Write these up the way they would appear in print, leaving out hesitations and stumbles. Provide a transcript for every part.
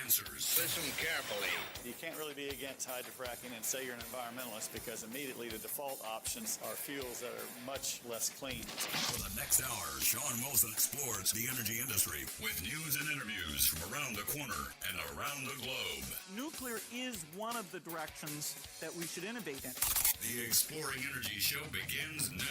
answers. Listen carefully. You can't really be against hydrofracking and say you're an environmentalist because immediately the default options are fuels that are much less clean. For the next hour, Shawn Wilson explores the energy industry with news and interviews from around the corner and around the globe. Nuclear is one of the directions that we should innovate in. The Exploring Energy Show begins now.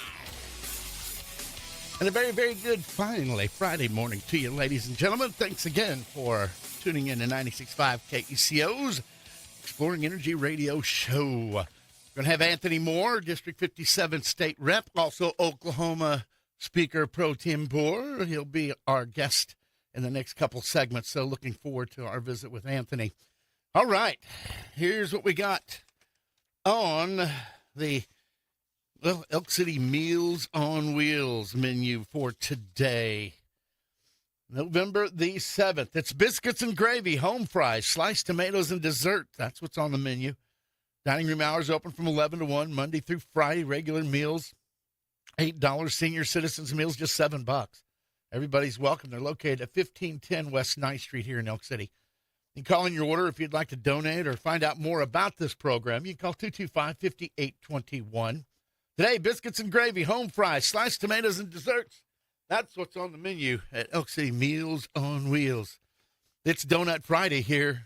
And a very, very good, finally, Friday morning to you, ladies and gentlemen. Thanks again for tuning in to 96.5 KECO's Exploring Energy Radio Show. We're going to have Anthony Moore, District 57 State Rep, also Oklahoma Speaker Pro Tempore. He'll be our guest in the next couple segments, so looking forward to our visit with Anthony. All right, here's what we got on the Elk City Meals on Wheels menu for today. November the 7th. It's biscuits and gravy, home fries, sliced tomatoes, and dessert. That's what's on the menu. Dining room hours open from 11 to 1, Monday through Friday. Regular meals, $8. Senior citizens meals, just $7. Everybody's welcome. They're located at 1510 West 9th Street here in Elk City. You can call in your order if you'd like to donate or find out more about this program. You can call 225-5821. Today, biscuits and gravy, home fries, sliced tomatoes, and desserts. That's what's on the menu at Elk City Meals on Wheels. It's Donut Friday here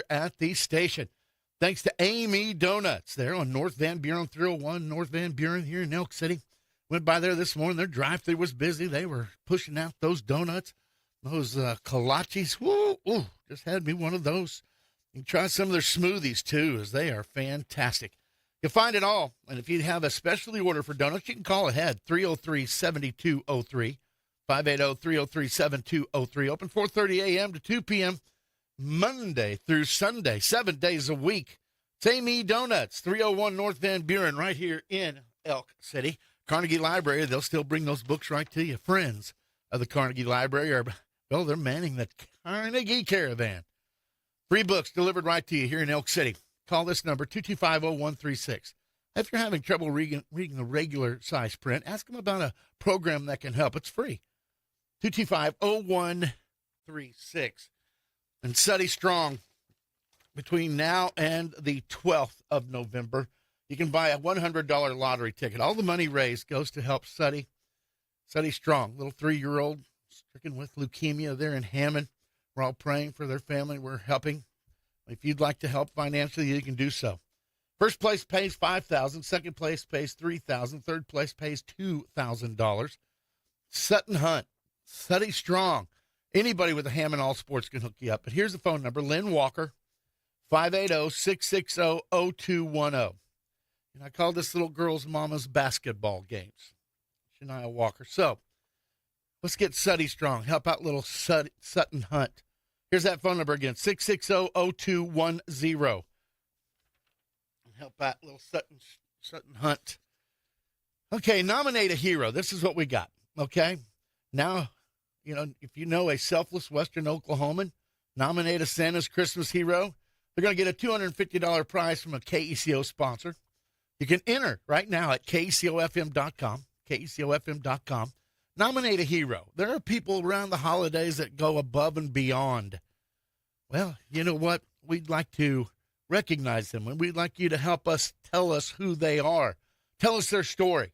at the station. Thanks to Amy Donuts. They're on North Van Buren, 301 North Van Buren here in Elk City. Went by there this morning. Their drive-thru was busy. They were pushing out those donuts, those kolaches. Woo, just had me one of those. You can try some of their smoothies, too, as they are fantastic. You'll find it all. And if you have a specialty order for donuts, you can call ahead, 303-7203, 580-303-7203. Open 4:30 a.m. to 2 p.m., Monday through Sunday, 7 days a week. It's Amy Donuts, 301 North Van Buren, right here in Elk City. Carnegie Library, they'll still bring those books right to you. Friends of the Carnegie Library they're manning the Carnegie Caravan. Free books delivered right to you here in Elk City. Call this number, 225-0136. If you're having trouble reading the regular size print, ask them about a program that can help. It's free. 225-0136. And study strong. Between now and the 12th of November, you can buy a $100 lottery ticket. All the money raised goes to help Study Strong. Little 3-year-old stricken with leukemia there in Hammond. We're all praying for their family. We're helping. If you'd like to help financially, you can do so. First place pays $5,000. Second place pays $3,000. Third place pays $2,000. Sutton Hunt, Study Strong. Anybody with a Hammond All Sports can hook you up. But here's the phone number, Lynn Walker, 580-660-0210. And I call this little girl's mama's basketball games, Shania Walker. So let's get Study Strong. Help out little Sutton Hunt. Here's that phone number again, 660-0210. Help out little Sutton Hunt. Okay, nominate a hero. This is what we got, okay? Now, if you know a selfless Western Oklahoman, nominate a Santa's Christmas hero. They're going to get a $250 prize from a KECO sponsor. You can enter right now at KECOFM.com, KECOFM.com. Nominate a hero. There are people around the holidays that go above and beyond. Well, you know what? We'd like to recognize them, and we'd like you to help us tell us who they are. Tell us their story.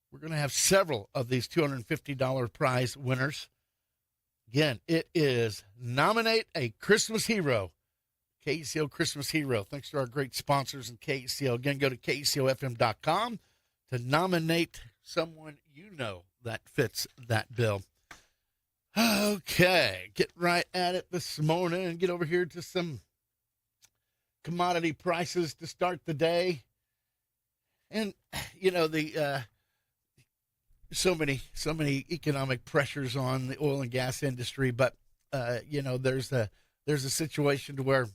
We're going to have several of these $250 prize winners. Again, it is Nominate a Christmas Hero. KECO Christmas Hero. Thanks to our great sponsors in KECO. Again, go to KECOFM.com to nominate someone you know that fits that bill. Okay, get right at it this morning and get over here to some commodity prices to start the day. And, so many economic pressures on the oil and gas industry, but, there's a situation to where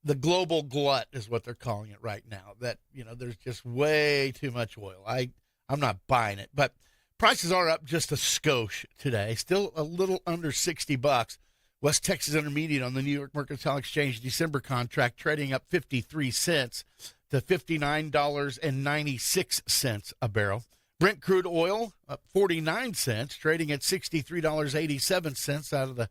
the global glut is what they're calling it right now, that, there's just way too much oil. I'm not buying it, but prices are up just a skosh today, still a little under $60. West Texas Intermediate on the New York Mercantile Exchange December contract trading up 53 cents to $59.96 a barrel. Brent crude oil up 49 cents, trading at $63.87 out of the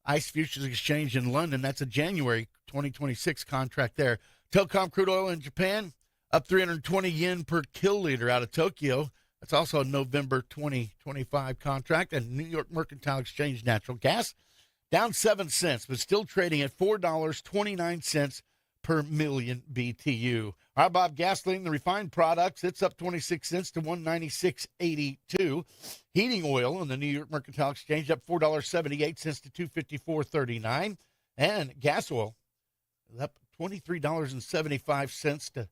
ICE Futures Exchange in London. That's a January 2026 contract there. Tocom crude oil in Japan, up 320 yen per kiloliter out of Tokyo. That's also a November 2025 contract. And New York Mercantile Exchange natural gas, down 7 cents, but still trading at $4.29 per million BTU. All right, Bob, gasoline, the refined products, it's up 26 cents to $196.82. Heating oil on the New York Mercantile Exchange up $4.78 to $254.39. And gas oil up $23.75 to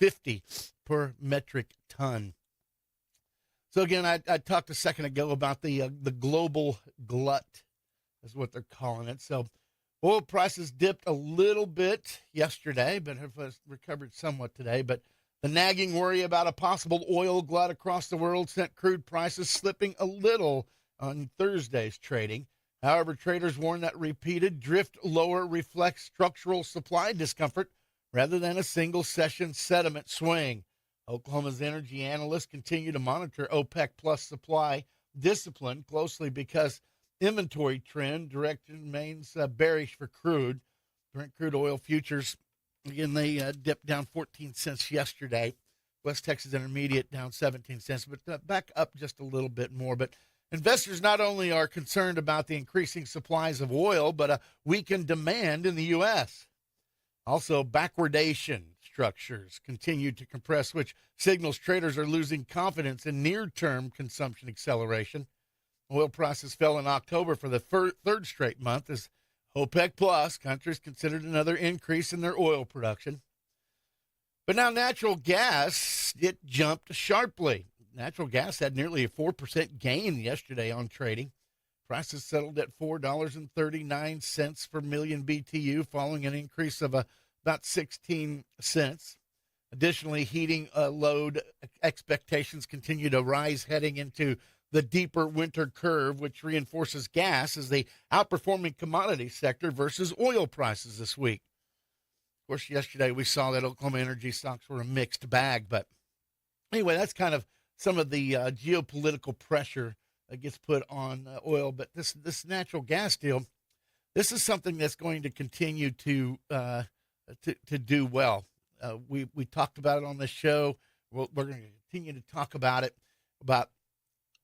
$798.50 per metric ton. So again, I talked a second ago about the global glut, is what they're calling it. So oil prices dipped a little bit yesterday, but have recovered somewhat today. But the nagging worry about a possible oil glut across the world sent crude prices slipping a little on Thursday's trading. However, traders warn that repeated drift lower reflects structural supply discomfort rather than a single session sentiment swing. Oklahoma's energy analysts continue to monitor OPEC plus supply discipline closely because inventory trend direction remains bearish for crude. Brent crude oil futures, again, they dipped down 14 cents yesterday. West Texas Intermediate down 17 cents, but back up just a little bit more. But investors not only are concerned about the increasing supplies of oil, but a weakened demand in the U.S. Also, backwardation structures continue to compress, which signals traders are losing confidence in near-term consumption acceleration. Oil prices fell in October for the third straight month as OPEC plus countries considered another increase in their oil production. But now natural gas, it jumped sharply. Natural gas had nearly a 4% gain yesterday on trading. Prices settled at $4.39 per million BTU, following an increase of about 16 cents. Additionally, heating load expectations continue to rise heading into the deeper winter curve, which reinforces gas as the outperforming commodity sector versus oil prices this week. Of course, yesterday we saw that Oklahoma energy stocks were a mixed bag. But anyway, that's kind of some of the geopolitical pressure that gets put on oil. But this natural gas deal, this is something that's going to continue to do well. We talked about it on this show. We're going to continue to talk about it, about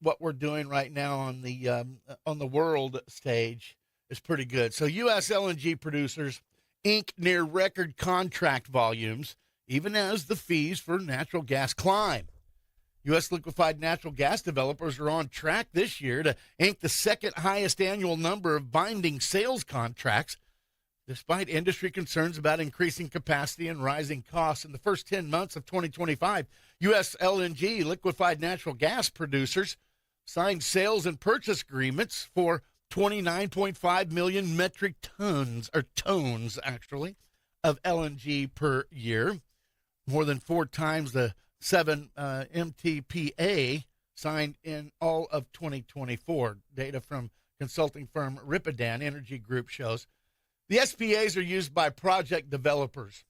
what we're doing right now on the world stage is pretty good. So U.S. LNG producers ink near record contract volumes, even as the fees for natural gas climb. U.S. liquefied natural gas developers are on track this year to ink the second highest annual number of binding sales contracts, despite industry concerns about increasing capacity and rising costs. In the first 10 months of 2025, U.S. LNG liquefied natural gas producers signed sales and purchase agreements for 29.5 million metric tons, or tones actually, of LNG per year, more than 4 times the 7 MTPA signed in all of 2024. Data from consulting firm Ripadan Energy Group shows the SPAs are used by project developers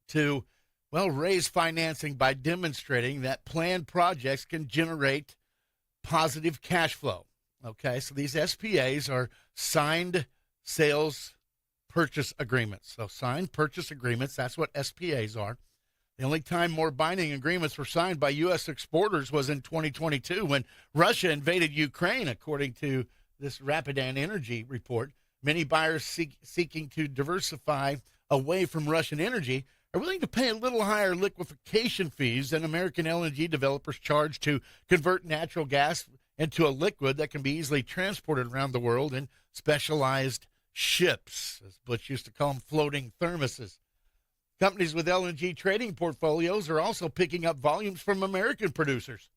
to, raise financing by demonstrating that planned projects can generate positive cash flow. Okay, so these SPAs are signed sales purchase agreements. So signed purchase agreements, that's what SPAs are. The only time more binding agreements were signed by U.S. exporters was in 2022 when Russia invaded Ukraine, according to this Rapidan Energy report. Many buyers seeking to diversify away from Russian energy are willing to pay a little higher liquefaction fees than American LNG developers charge to convert natural gas into a liquid that can be easily transported around the world in specialized ships, as Butch used to call them, floating thermoses. Companies with LNG trading portfolios are also picking up volumes from American producers.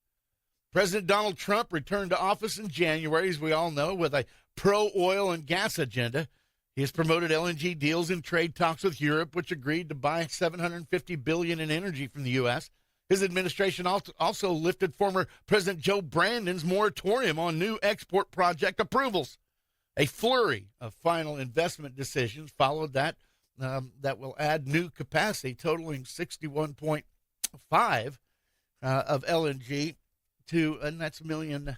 President Donald Trump returned to office in January, as we all know, with a pro-oil and gas agenda. He has promoted LNG deals in trade talks with Europe, which agreed to buy $750 billion in energy from the U.S. His administration also lifted former President Joe Brandon's moratorium on new export project approvals. A flurry of final investment decisions followed that will add new capacity totaling 61.5 of LNG and that's million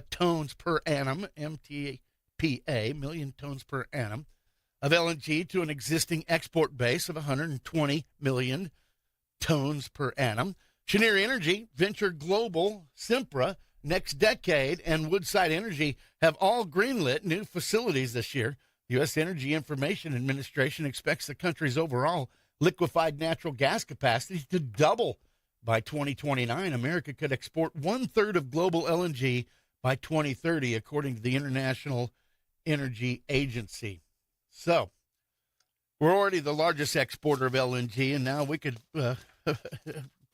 tons per annum, MTPA, million tons per annum, of LNG to an existing export base of 120 million tons per annum. Cheniere Energy, Venture Global, Sempra, Next Decade, and Woodside Energy have all greenlit new facilities this year. The U.S. Energy Information Administration expects the country's overall liquefied natural gas capacity to double by 2029. America could export one-third of global LNG by 2030, according to the International Energy Agency. So, we're already the largest exporter of LNG, and now we could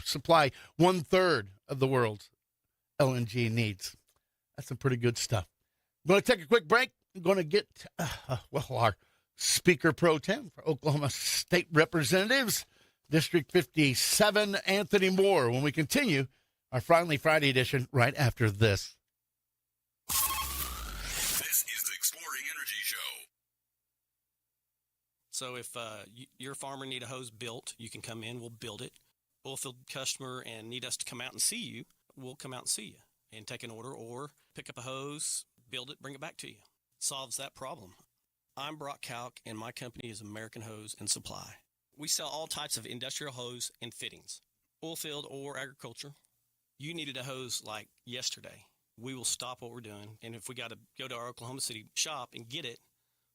supply one-third of the world's LNG needs. That's some pretty good stuff. I'm going to take a quick break. I'm going to get, our Speaker Pro Tem for Oklahoma State Representatives, District 57, Anthony Moore, when we continue our Finally Friday edition right after this. This is the Exploring Energy Show. So if your farmer need a hose built, you can come in, we'll build it. Oilfield customer and need us to come out and see you, we'll come out and see you and take an order or pick up a hose, build it, bring it back to you. Solves that problem. I'm Brock Kalk, and my company is American Hose and Supply. We sell all types of industrial hose and fittings, oilfield or agriculture. You needed a hose like yesterday. We will stop what we're doing, and if we got to go to our Oklahoma City shop and get it,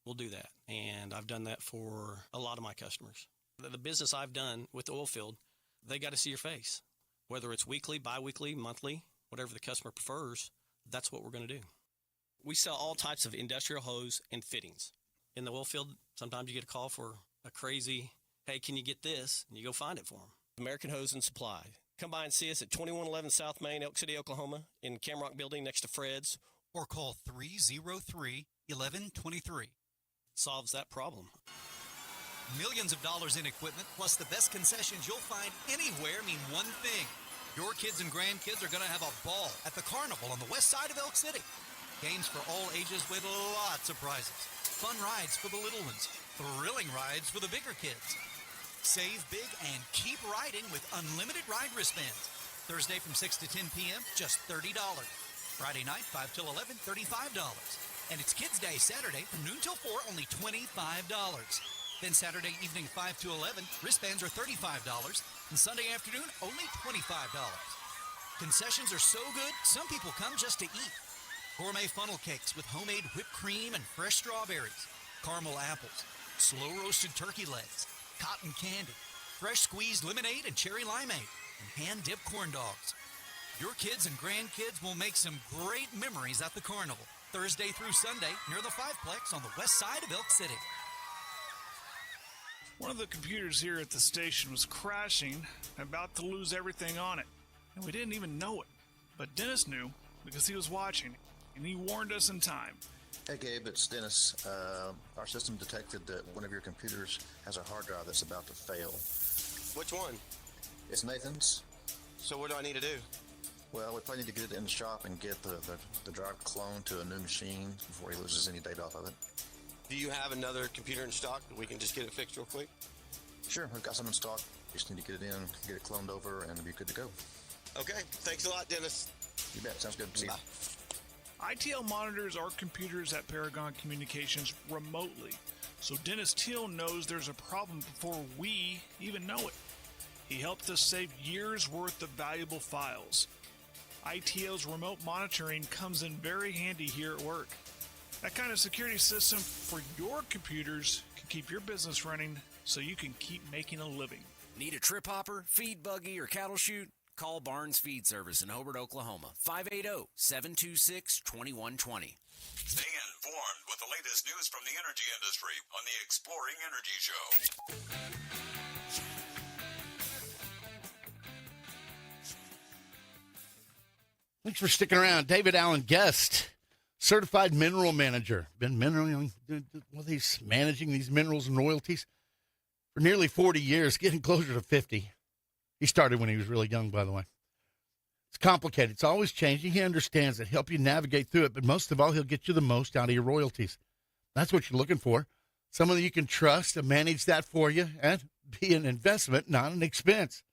we'll do that. And I've done that for a lot of my customers. The business I've done with the oilfield, they got to see your face. Whether it's weekly, bi-weekly, monthly, whatever the customer prefers, that's what we're going to do. We sell all types of industrial hose and fittings. In the oilfield, sometimes you get a call for a crazy, hey, can you get this? And you go find it for them. American Hose and Supply. Come by and see us at 2111 South Main, Elk City, Oklahoma, in Camrock Building next to Fred's. Or call 303-1123. Solves that problem. Millions of dollars in equipment, plus the best concessions you'll find anywhere mean one thing. Your kids and grandkids are going to have a ball at the carnival on the west side of Elk City. Games for all ages with lots of prizes. Fun rides for the little ones. Thrilling rides for the bigger kids. Save big and keep riding with unlimited ride wristbands. Thursday from 6 to 10 p.m., just $30. Friday night, 5 till 11, $35. And it's Kids Day Saturday from noon till 4, only $25. Then Saturday evening, 5 to 11, wristbands are $35. And Sunday afternoon, only $25. Concessions are so good, some people come just to eat. Gourmet funnel cakes with homemade whipped cream and fresh strawberries, caramel apples, slow-roasted turkey legs, cotton candy, fresh squeezed lemonade and cherry limeade, and hand-dipped corn dogs. Your kids and grandkids will make some great memories at the carnival, Thursday through Sunday near the Fiveplex on the west side of Elk City. One of the computers here at the station was crashing and about to lose everything on it, and we didn't even know it. But Dennis knew because he was watching, and he warned us in time. Hey Gabe, it's Dennis. Our system detected that one of your computers has a hard drive that's about to fail. Which one? It's Nathan's. So what do I need to do? Well, we probably need to get it in the shop and get the drive cloned to a new machine before he loses any data off of it. Do you have another computer in stock that we can just get it fixed real quick? Sure, we've got some in stock. Just need to get it in, get it cloned over, and be good to go. Okay, thanks a lot, Dennis. You bet, sounds good. See you. ITL monitors our computers at Paragon Communications remotely, so Dennis Teal knows there's a problem before we even know it. He helped us save years' worth of valuable files. ITL's remote monitoring comes in very handy here at work. That kind of security system for your computers can keep your business running so you can keep making a living. Need a trip hopper, feed buggy, or cattle chute? Call Barnes Feed Service in Hobart, Oklahoma. 580-726-2120. Stay informed with the latest news from the energy industry on the Exploring Energy Show. Thanks for sticking around. David Allen Guest, certified mineral manager. Been managing these minerals and royalties for nearly 40 years, getting closer to 50. He started when he was really young, by the way. It's complicated. It's always changing. He understands it. Help you navigate through it, but most of all, he'll get you the most out of your royalties. That's what you're looking for. Someone that you can trust to manage that for you and be an investment, not an expense.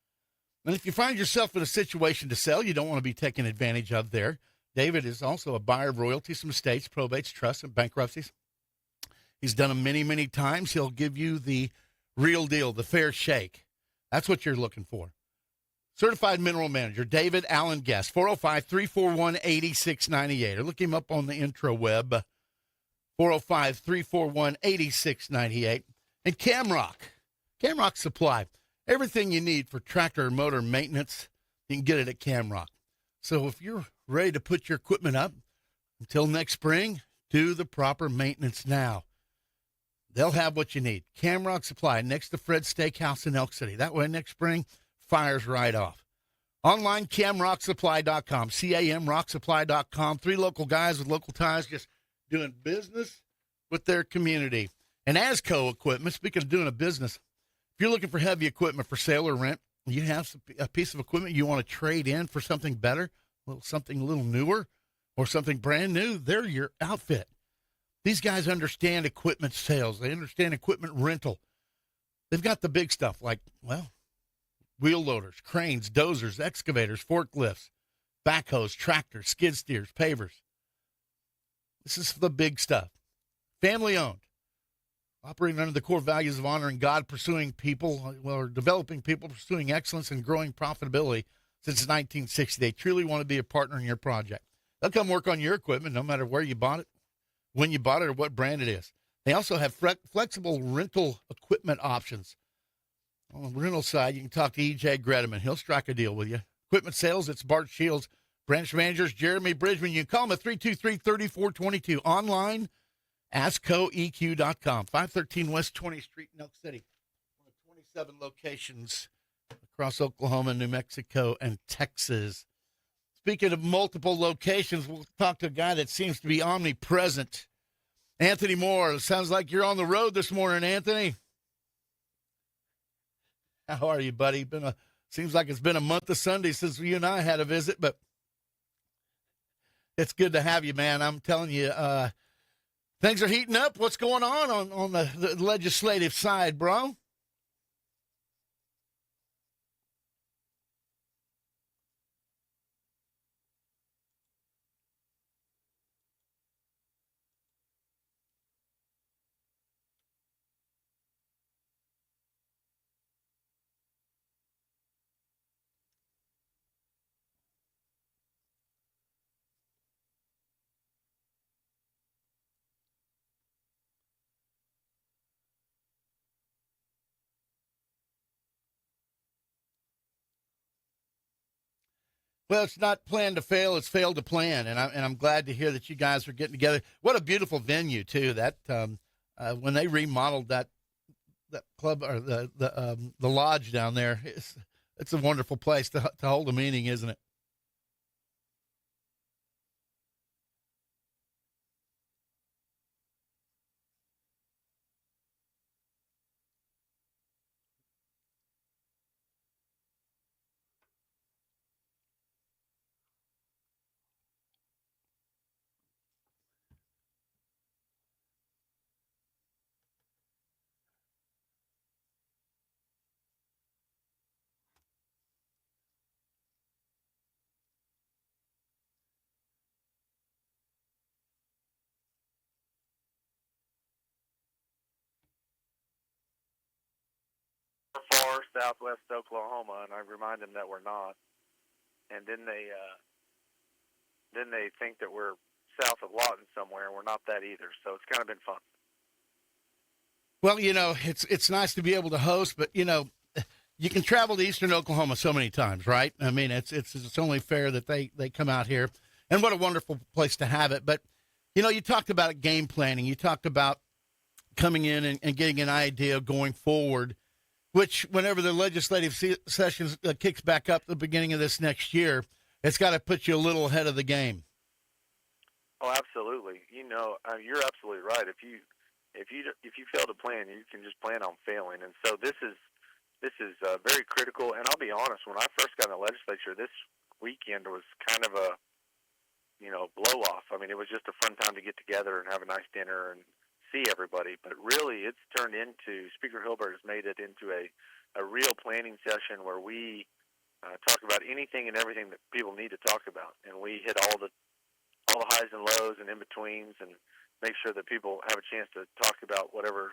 And if you find yourself in a situation to sell you don't want to be taken advantage of there, David is also a buyer of royalties from estates, probates, trusts, and bankruptcies. He's done them many, many times. He'll give you the real deal, the fair shake. That's what you're looking for. Certified Mineral Manager, David Allen Guest, 405-341-8698. Or look him up on the intro web, 405-341-8698. And Camrock Supply. Everything you need for tractor and motor maintenance, you can get it at Camrock. So if you're ready to put your equipment up, until next spring, do the proper maintenance now. They'll have what you need. Camrock Supply, next to Fred's Steakhouse in Elk City. That way next spring, fires right off. Online, camrocksupply.com, camrocksupply.com. 3 local guys with local ties just doing business with their community. And ASCO Equipment, speaking of doing a business, if you're looking for heavy equipment for sale or rent, you have a piece of equipment you want to trade in for something better, something a little newer, or something brand new, they're your outfit. These guys understand equipment sales. They understand equipment rental. They've got the big stuff like, wheel loaders, cranes, dozers, excavators, forklifts, backhoes, tractors, skid steers, pavers. This is the big stuff. Family owned. Operating under the core values of honoring God, pursuing people, or developing people, pursuing excellence, and growing profitability since 1960. They truly want to be a partner in your project. They'll come work on your equipment no matter where you bought it, when you bought it, or what brand it is. They also have flexible rental equipment options. On the rental side, you can talk to E.J. Gredeman. He'll strike a deal with you. Equipment sales, it's Bart Shields. Branch managers, Jeremy Bridgman. You can call them at 323-3422. Online, ASCOEQ.com. 513 West 20th Street in Elk City. 27 locations across Oklahoma, New Mexico, and Texas. Speaking of multiple locations, we'll talk to a guy that seems to be omnipresent. Anthony Moore. It sounds like you're on the road this morning, Anthony. How are you, buddy? Seems like it's been a month of Sunday since you and I had a visit, but it's good to have you, man. I'm telling you, things are heating up. What's going on the legislative side, bro? Well, it's not planned to fail; it's failed to plan, and I'm glad to hear that you guys are getting together. What a beautiful venue too! That when they remodeled that club or the lodge down there, it's a wonderful place to hold a meeting, isn't it? Far southwest Oklahoma, and I remind them that we're not. And then they think that we're south of Lawton somewhere, and we're not that either. So it's kind of been fun. Well, it's nice to be able to host, but you can travel to eastern Oklahoma so many times, right? I mean, it's only fair that they come out here, and what a wonderful place to have it. But you talked about game planning. You talked about coming in and getting an idea going forward, which whenever the legislative session kicks back up at the beginning of this next year, it's got to put you a little ahead of the game. Oh, absolutely. You're absolutely right. If you fail to plan, you can just plan on failing. And so this is very critical. And I'll be honest, when I first got in the legislature, this weekend was kind of a blow off. I mean, it was just a fun time to get together and have a nice dinner and see everybody, but really it's turned into, Speaker Hilbert has made it into a real planning session where we talk about anything and everything that people need to talk about, and we hit all the all the highs and lows and in-betweens, and make sure that people have a chance to talk about whatever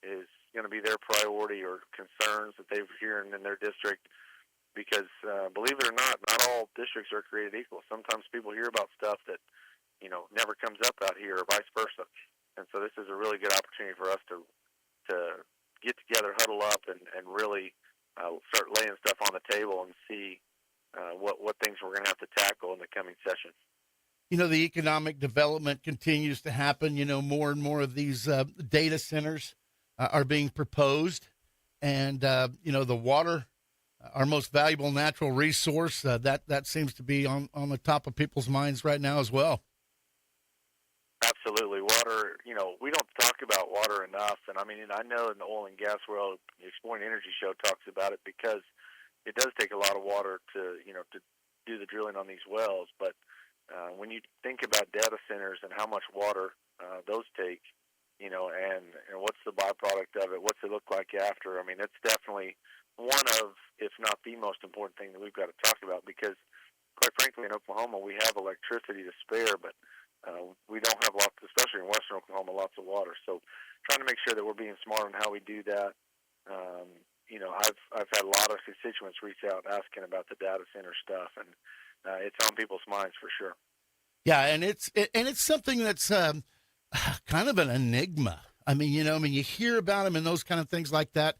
is going to be their priority or concerns that they're hearing in their district. Because believe it or not all districts are created equal. Sometimes people hear about stuff that, never comes up out here, or vice versa. And so this is a really good opportunity for us to get together, huddle up, and really start laying stuff on the table and see what things we're going to have to tackle in the coming session. The economic development continues to happen. More and more of these data centers are being proposed. And, the water, our most valuable natural resource, that seems to be on the top of people's minds right now as well. Absolutely. Water, we don't talk about water enough. And I know in the oil and gas world, the Exploring Energy Show talks about it because it does take a lot of water to do the drilling on these wells. But when you think about data centers and how much water those take, and what's the byproduct of it, what's it look like after, it's definitely one of, if not the most important thing that we've got to talk about, because quite frankly in Oklahoma we have electricity to spare, but we don't have lots, especially in western Oklahoma, lots of water. So trying to make sure that we're being smart on how we do that. I've had a lot of constituents reach out asking about the data center stuff, and it's on people's minds for sure. Yeah, and it's something that's kind of an enigma. You hear about them and those kind of things like that.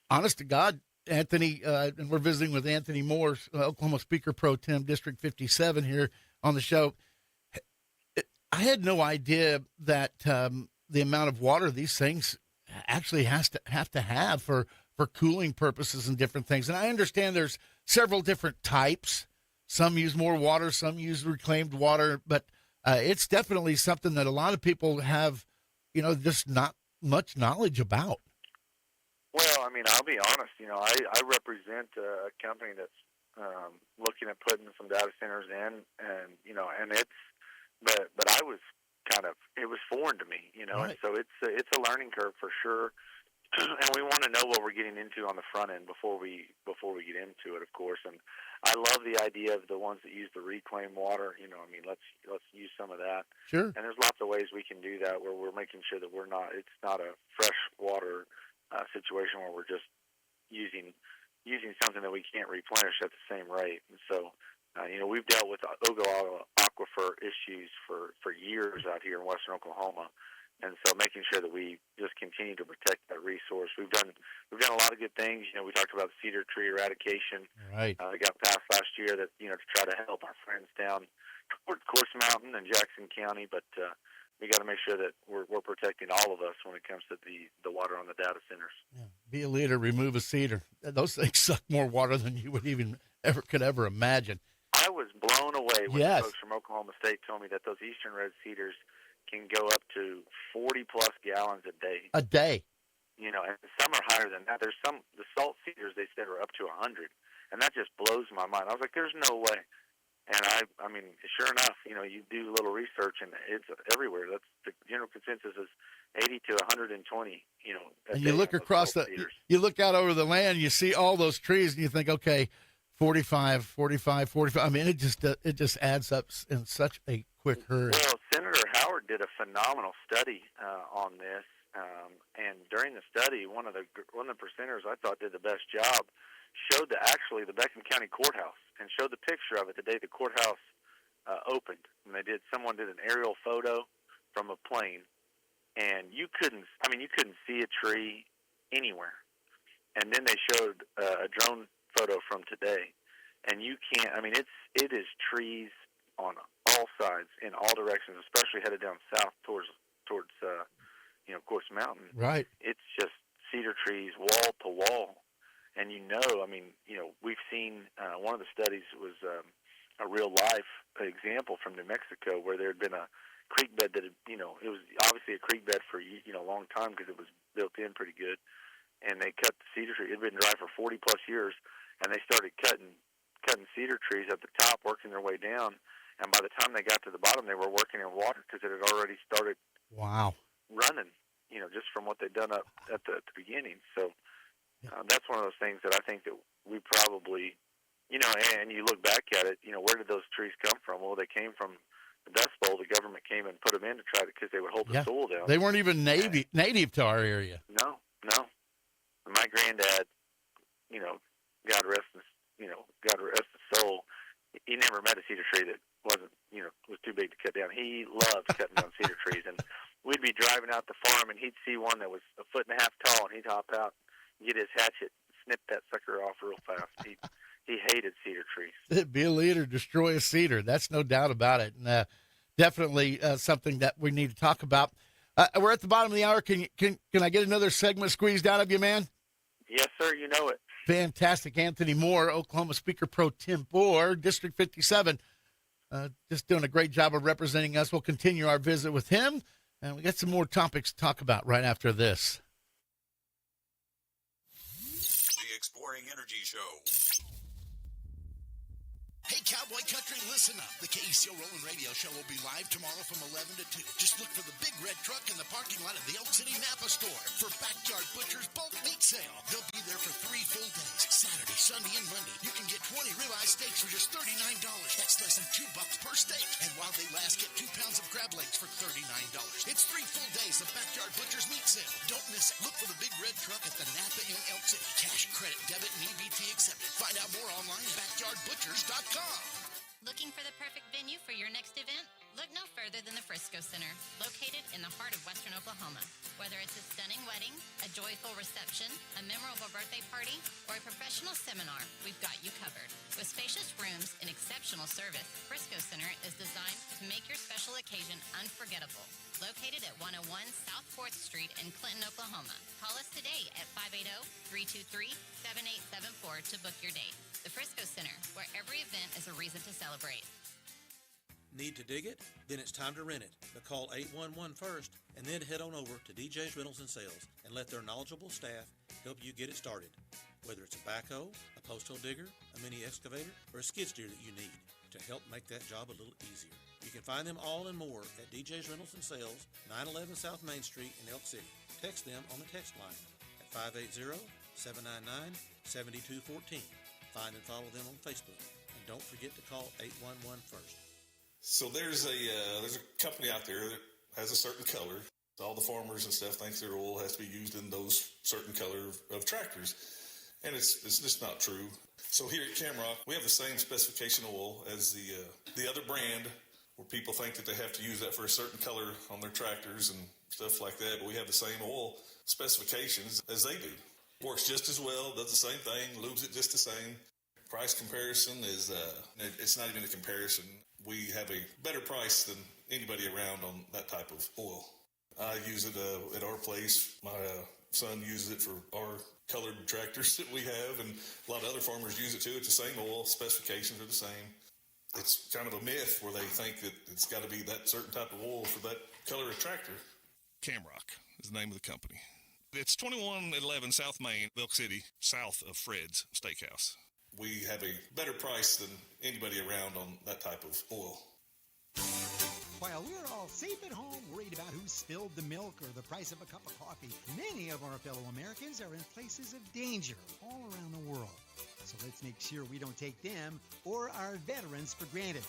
Honest to God, Anthony, and we're visiting with Anthony Moore, Oklahoma Speaker Pro Tem, District 57 here on the show. I had no idea that the amount of water these things actually have to have for cooling purposes and different things. And I understand there's several different types. Some use more water, some use reclaimed water, but it's definitely something that a lot of people have, just not much knowledge about. Well, I'll be honest. I represent a company that's looking at putting some data centers in, and it's, but I was it was foreign to me, Right. And so it's a learning curve for sure. And we want to know what we're getting into on the front end before we get into it, of course. And I love the idea of the ones that use the reclaimed water. Let's use some of that. Sure. And there's lots of ways we can do that where we're making sure that it's not a fresh water situation where we're just using something that we can't replenish at the same rate. And so, we've dealt with Ogallala aquifer issues for years out here in western Oklahoma. And so making sure that we just continue to protect that resource. We've done a lot of good things. We talked about cedar tree eradication. Right. That got passed last year to try to help our friends down toward Course Mountain and Jackson County. But we got to make sure that we're protecting all of us when it comes to the water on the data centers. Yeah. Be a leader, remove a cedar. Those things suck more water than you would could ever imagine. I was blown away when Yes. folks from Oklahoma State told me that those eastern red cedars can go up to 40-plus gallons a day. A day. And some are higher than that. The salt cedars, they said, are up to 100. And that just blows my mind. I was like, there's no way. And sure enough, you do a little research, and it's everywhere. That's the general consensus is 80 to 120, And you look across you look out over the land, you see all those trees, and you think, okay, 45, 45, 45. It just adds up in such a quick hurry. Well, Senator Howard did a phenomenal study on this, and during the study, one of the presenters I thought did the best job showed actually the Beckham County Courthouse and showed the picture of it the day the courthouse opened. And someone did an aerial photo from a plane, and you couldn't see a tree anywhere. And then they showed a drone photo from today, and you can't. It is trees on all sides in all directions, especially headed down south towards Course Mountain. Right. It's just cedar trees wall to wall, and we've seen one of the studies was a real life example from New Mexico where there had been a creek bed that it was obviously a creek bed for a long time because it was built in pretty good. And they cut the cedar tree. It had been dry for 40-plus years, and they started cutting cedar trees at the top, working their way down. And by the time they got to the bottom, they were working in water because it had already started running, just from what they'd done up at the beginning. So that's one of those things that I think that we probably, and you look back at it, where did those trees come from? Well, they came from Dust Bowl, the government came and put them in to try to, because they would hold the soil down. They weren't even native to our area. No. My granddad, God rest his soul, he never met a cedar tree that was too big to cut down. He loved cutting down cedar trees, and we'd be driving out the farm, and he'd see one that was 1.5 feet tall, and he'd hop out, get his hatchet, snip that sucker off real fast. He hated cedar trees. Be a leader, destroy a cedar. That's no doubt about it. And definitely something that we need to talk about. We're at the bottom of the hour. Can I get another segment squeezed out of you, man? Yes, sir. You know it. Fantastic. Anthony Moore, Oklahoma Speaker Pro Tempore, District 57. Just doing a great job of representing us. We'll continue our visit with him, and we got some more topics to talk about right after this. The Exploring Energy Show. Hey, Cowboy Country, listen up. The KECO Rolling Radio Show will be live tomorrow from 11 to 2. Just look for the big red truck in the parking lot of the Elk City Napa store for Backyard Butcher's bulk meat sale. They'll be there for 3 full days, Saturday, Sunday, and Monday. You can get 20 ribeye steaks for just $39. That's less than $2 per steak. And while they last, get 2 pounds of crab legs for $39. It's 3 full days of Backyard Butcher's meat sale. Don't miss it. Look for the big red truck at the Napa in Elk City. Cash, credit, debit, and EBT accepted. Find out more online at backyardbutchers.com. Looking for the perfect venue for your next event? Look no further than the Frisco Center, located in the heart of western Oklahoma. Whether it's a stunning wedding, a joyful reception, a memorable birthday party, or a professional seminar, we've got you covered. With spacious rooms and exceptional service, Frisco Center is designed to make your special occasion unforgettable. Located at 101 South 4th Street in Clinton, Oklahoma. Call us today at 580-323-7874 to book your date. The Frisco Center, where every event is a reason to celebrate. Need to dig it? Then it's time to rent it. But call 811 first and then head on over to DJ's Rentals and Sales and let their knowledgeable staff help you get it started. Whether it's a backhoe, a post hole digger, a mini excavator, or a skid steer that you need to help make that job a little easier. You can find them all and more at DJ's Rentals and Sales, 911 South Main Street in Elk City. Text them on the text line at 580-799-7214. Find and follow them on Facebook. And don't forget to call 811 first. So there's a company out there that has a certain color. All the farmers and stuff think their oil has to be used in those certain color of tractors. And it's just not true. So here at Camrock, we have the same specification oil as the other brand, where people think that they have to use that for a certain color on their tractors and stuff like that. But we have the same oil specifications as they do. Works just as well, does the same thing, lubes it just the same. Price comparison is, it's not even a comparison. We have a better price than anybody around on that type of oil. I use it at our place. My son uses it for our colored tractors that we have, and a lot of other farmers use it too. It's the same oil, specifications are the same. It's kind of a myth where they think that it's got to be that certain type of oil for that color of tractor. Camrock is the name of the company. It's 2111 South Main, Elk City, south of Fred's Steakhouse. We have a better price than anybody around on that type of oil. While we're all safe at home, worried about who spilled the milk or the price of a cup of coffee, many of our fellow Americans are in places of danger all around the world. So let's make sure we don't take them or our veterans for granted.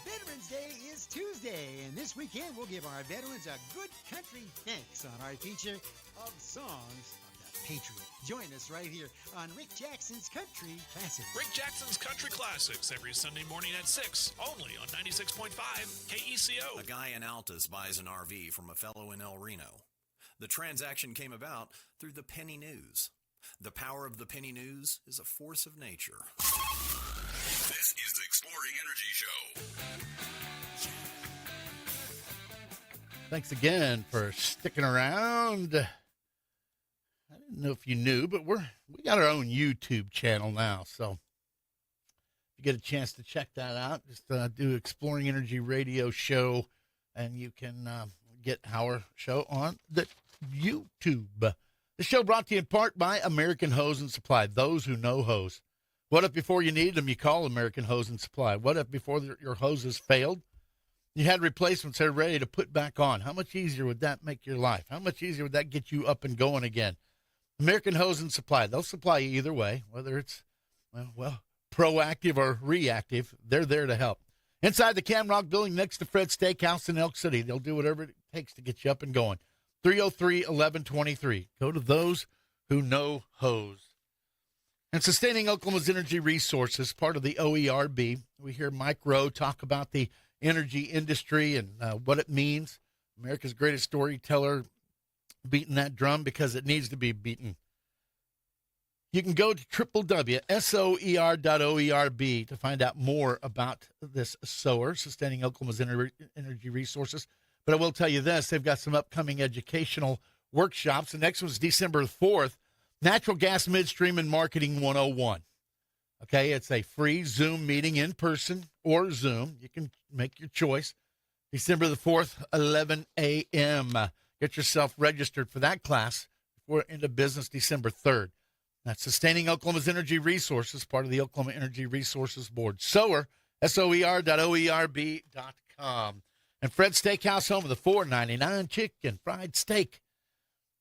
Veterans Day is Tuesday, and this weekend we'll give our veterans a good country thanks on our feature of Songs of the Patriot. Join us right here on Rick Jackson's Country Classics. Rick Jackson's Country Classics every Sunday morning at 6, only on 96.5 KECO. A guy in Altus buys an RV from a fellow in El Reno. The transaction came about through the penny news. The power of the penny news is a force of nature. This is the Exploring Energy Show. Thanks again for sticking around. I didn't know if you knew, but we got our own YouTube channel now. So if you get a chance to check that out, just do Exploring Energy Radio Show, and you can get our show on the YouTube. The show brought to you in part by American Hose and Supply, those who know hose. What if before you needed them, you call American Hose and Supply? What if before your hoses failed, you had replacements they're ready to put back on? How much easier would that make your life? How much easier would that get you up and going again? American Hose and Supply, they'll supply you either way, whether it's, well, proactive or reactive. They're there to help. Inside the Camrock building next to Fred's Steakhouse in Elk City. They'll do whatever it takes to get you up and going. 303-1123. Go to those who know hose. And sustaining Oklahoma's energy resources, part of the OERB. We hear Mike Rowe talk about the energy industry and what it means. America's greatest storyteller beating that drum because it needs to be beaten. You can go to www.soer.oerb to find out more about this SOAR, Sustaining Oklahoma's Energy Resources. But I will tell you this, they've got some upcoming educational workshops. The next one's December 4th, Natural Gas Midstream and Marketing 101. Okay, it's a free Zoom meeting in person or Zoom. You can make your choice. December the 4th, 11 a.m. Get yourself registered for that class before it into business December 3rd. That's Sustaining Oklahoma's Energy Resources, part of the Oklahoma Energy Resources Board. SOER, SOER.OERB.com. And Fred's Steakhouse, home of the $4.99 chicken fried steak.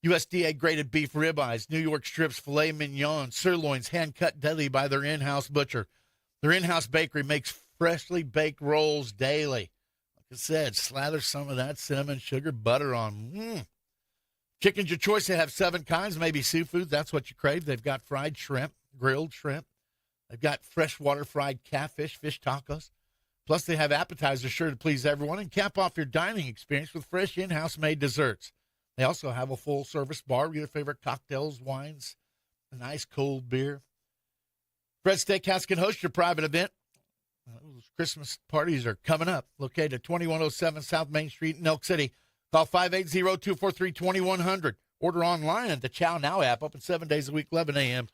USDA-graded beef ribeyes, New York strips, filet mignon, sirloins, hand-cut daily by their in-house butcher. Their in-house bakery makes freshly baked rolls daily. Like I said, slather some of that cinnamon sugar butter on. Chicken's your choice. They have 7 kinds, maybe seafood. That's what you crave. They've got fried shrimp, grilled shrimp. They've got freshwater fried catfish, fish tacos. Plus, they have appetizers sure to please everyone and cap off your dining experience with fresh in-house made desserts. They also have a full-service bar with your favorite cocktails, wines, a nice cold beer. Fred's Steakhouse can host your private event. Those Christmas parties are coming up. Located at 2107 South Main Street in Elk City. Call 580-243-2100. Order online at the Chow Now app. Open 7 days a week, 11 a.m.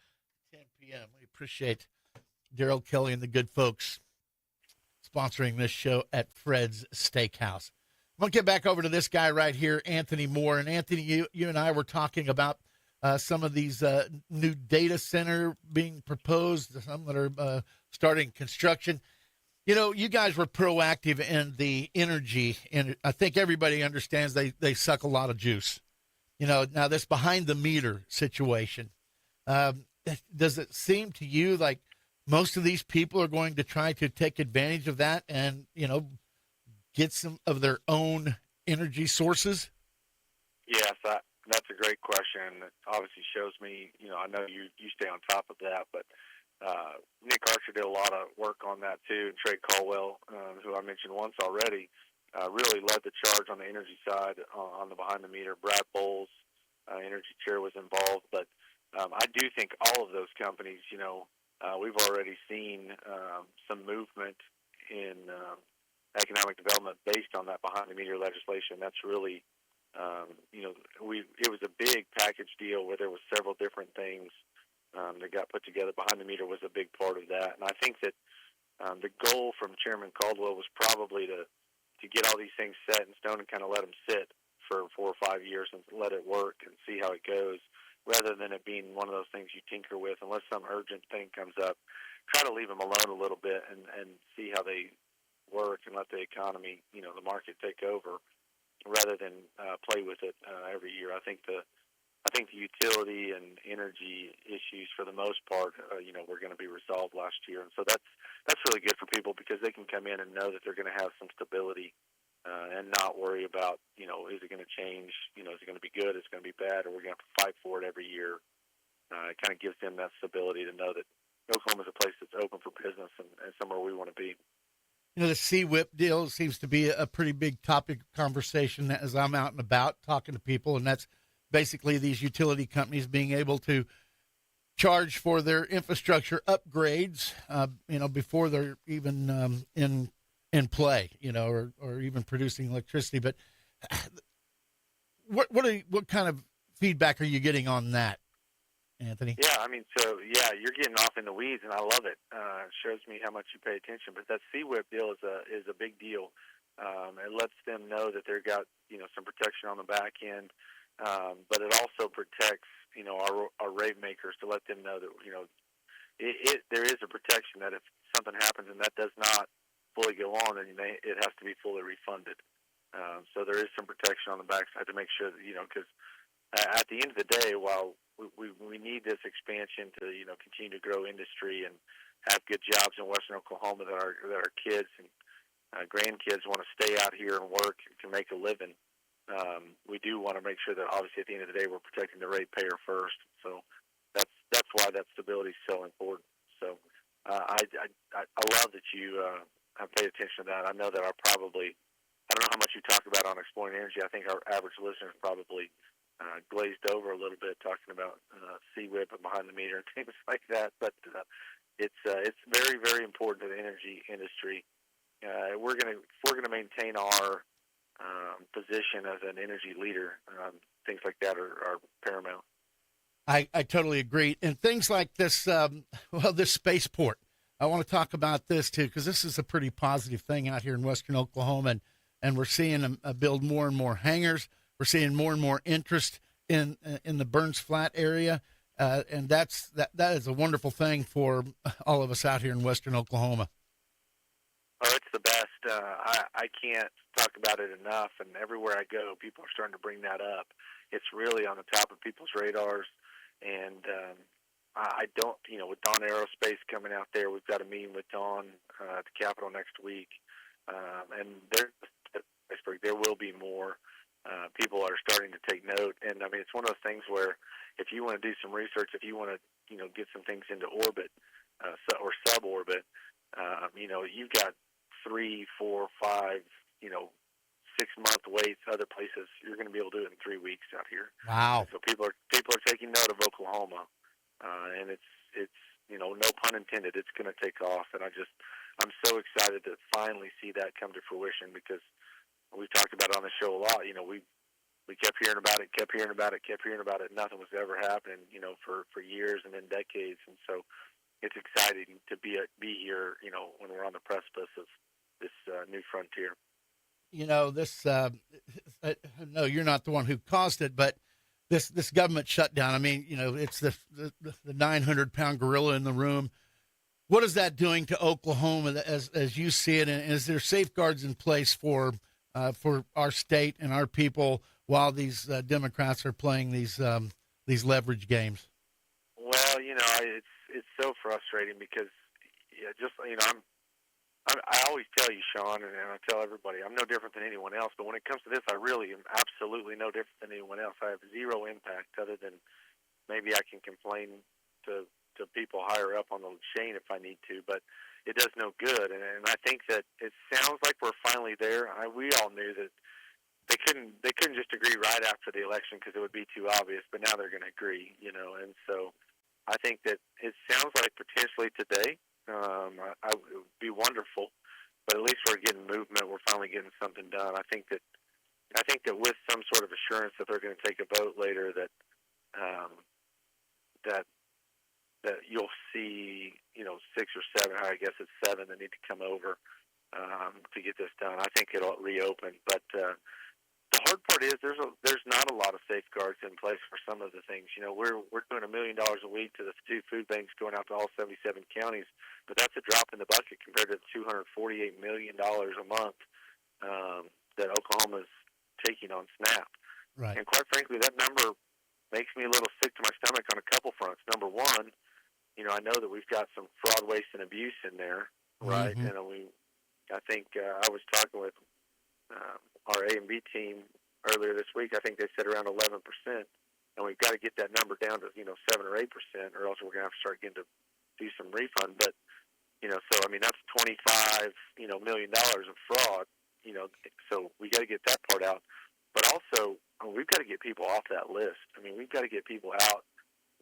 10 p.m. We appreciate Daryl Kelly and the good folks sponsoring this show at Fred's Steakhouse. I'm going to get back over to this guy right here, Anthony Moore. And, Anthony, you and I were talking about some of these new data center being proposed, some that are starting construction. You know, you guys were proactive in the energy, and I think everybody understands they suck a lot of juice. You know, now this behind-the-meter situation, does it seem to you like most of these people are going to try to take advantage of that and, you know, get some of their own energy sources? Yes, that's a great question. It obviously shows me, you know, I know you stay on top of that, but Nick Archer did a lot of work on that too. And Trey Caldwell, who I mentioned once already, really led the charge on the energy side on the behind the meter. Brad Bowles, energy chair, was involved. But I do think all of those companies, you know, we've already seen some movement in economic development based on that behind the meter legislation. That's really, you know, it was a big package deal where there was several different things that got put together. Behind the meter was a big part of that. And I think that the goal from Chairman Caldwell was probably to get all these things set in stone and kind of let them sit for 4 or 5 years and let it work and see how it goes, rather than it being one of those things you tinker with. Unless some urgent thing comes up, try to leave them alone a little bit and see how they work and let the economy, you know, the market take over, rather than play with it every year. I think the utility and energy issues, for the most part, you know, were going to be resolved last year, and so that's really good for people because they can come in and know that they're going to have some stability and not worry about, you know, is it going to change? You know, is it going to be good? Is it going to be bad? Or we're going to have to fight for it every year? It kind of gives them that stability to know that Oklahoma is a place that's open for business and somewhere we want to be. You know, the CWIP deal seems to be a pretty big topic of conversation as I'm out and about talking to people, and that's basically these utility companies being able to charge for their infrastructure upgrades, you know, before they're even in play, you know, or even producing electricity. But what kind of feedback are you getting on that, Anthony? Yeah, I mean, so yeah, you're getting off in the weeds, and I love it. It shows me how much you pay attention. But that CWIP deal is a big deal. It lets them know that they've got, you know, some protection on the back end. But it also protects, you know, our rate makers, to let them know that, you know, there is a protection that if something happens and that does not fully go on, then it has to be fully refunded. So there is some protection on the backside to make sure that, you know, because at the end of the day, while we need this expansion to, you know, continue to grow industry and have good jobs in Western Oklahoma that our kids and grandkids want to stay out here and work and can make a living, we do want to make sure that obviously at the end of the day we're protecting the ratepayer first. So that's why that stability is so important. So I love that you have paid attention to that. I know that I don't know how much you talk about on Exploring Energy. I think our average listener is probably glazed over a little bit talking about CWIP and behind the meter and things like that. But it's very, very important to the energy industry. If we're gonna maintain our position as an energy leader, things like that are paramount. I totally agree. And things like this, this spaceport, I want to talk about this too, because this is a pretty positive thing out here in western Oklahoma, and we're seeing them build more and more hangars. We're seeing more and more interest in the Burns Flat area, and that is a wonderful thing for all of us out here in western Oklahoma. Oh, it's the best. I can't talk about it enough, and everywhere I go, people are starting to bring that up. It's really on the top of people's radars, and I don't, with Dawn Aerospace coming out there, we've got a meeting with Dawn at the Capitol next week, and there will be more. People are starting to take note, and I mean, it's one of those things where if you want to do some research, if you want to, get some things into orbit or suborbit, you've got 3, 4, 5, 6-month waits. Other places you're going to be able to do it in 3 weeks out here. Wow! So people are taking note of Oklahoma, and it's no pun intended. It's going to take off, and I'm so excited to finally see that come to fruition because we've talked about it on the show a lot. We kept hearing about it, Nothing was ever happening, for years and then decades, and so it's exciting to be here, when we're on the precipice of this new frontier. This, no, you're not the one who caused it, but this government shutdown, I mean, it's the 900-pound gorilla in the room. What is that doing to Oklahoma as you see it? And is there safeguards in place for our state and our people while these Democrats are playing these leverage games? Well, it's so frustrating because I always tell you, Shawn, and I tell everybody, I'm no different than anyone else. But when it comes to this, I really am absolutely no different than anyone else. I have zero impact other than maybe I can complain to people higher up on the chain if I need to, but it does no good. And I think that it sounds like we're finally there. We all knew that they couldn't just agree right after the election because it would be too obvious. But now they're going to agree, And so I think that it sounds like potentially today. It would be wonderful, but at least we're getting movement. We're finally getting something done. I think that with some sort of assurance that they're going to take a vote later, that you'll see, 6 or 7. I guess it's 7 that need to come over to get this done. I think it'll reopen, but the hard part is there's not a lot of safeguards in place for some of the things. We're doing $1 million a week to the 2 food banks going out to all 77 counties, but that's a drop in the bucket compared to the $248 million a month that Oklahoma's taking on SNAP. Right. And quite frankly, that number makes me a little sick to my stomach on a couple fronts. Number one, I know that we've got some fraud, waste, and abuse in there, right? Mm-hmm. And I think I was talking with our A&B team earlier this week. I think they said around 11%, and we've got to get that number down to 7 or 8%, or else we're going to have to start getting to do some refund. But so I mean that's $25 million of fraud. So we got to get that part out. But also we've got to get people off that list. I mean we've got to get people out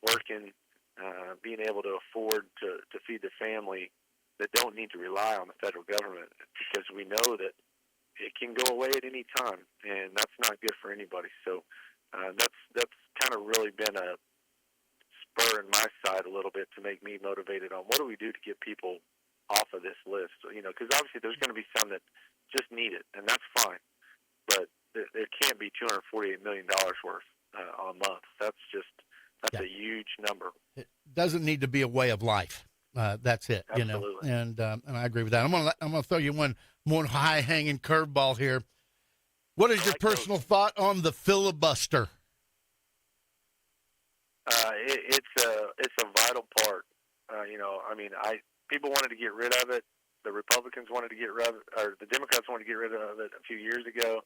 working, being able to afford to feed their family that don't need to rely on the federal government, because we know that it can go away at any time, and that's not good for anybody. So that's kind of really been a spur in my side a little bit to make me motivated on what do we do to get people off of this list. Because obviously there's going to be some that just need it, and that's fine. But there can't be $248 million worth a month. That's a huge number. It doesn't need to be a way of life. That's it. Absolutely. And I agree with that. I'm gonna throw you one more high hanging curveball here. What is your personal thought on the filibuster? It's a vital part. People wanted to get rid of it. The Republicans wanted to get rid of, or the Democrats wanted to get rid of it a few years ago.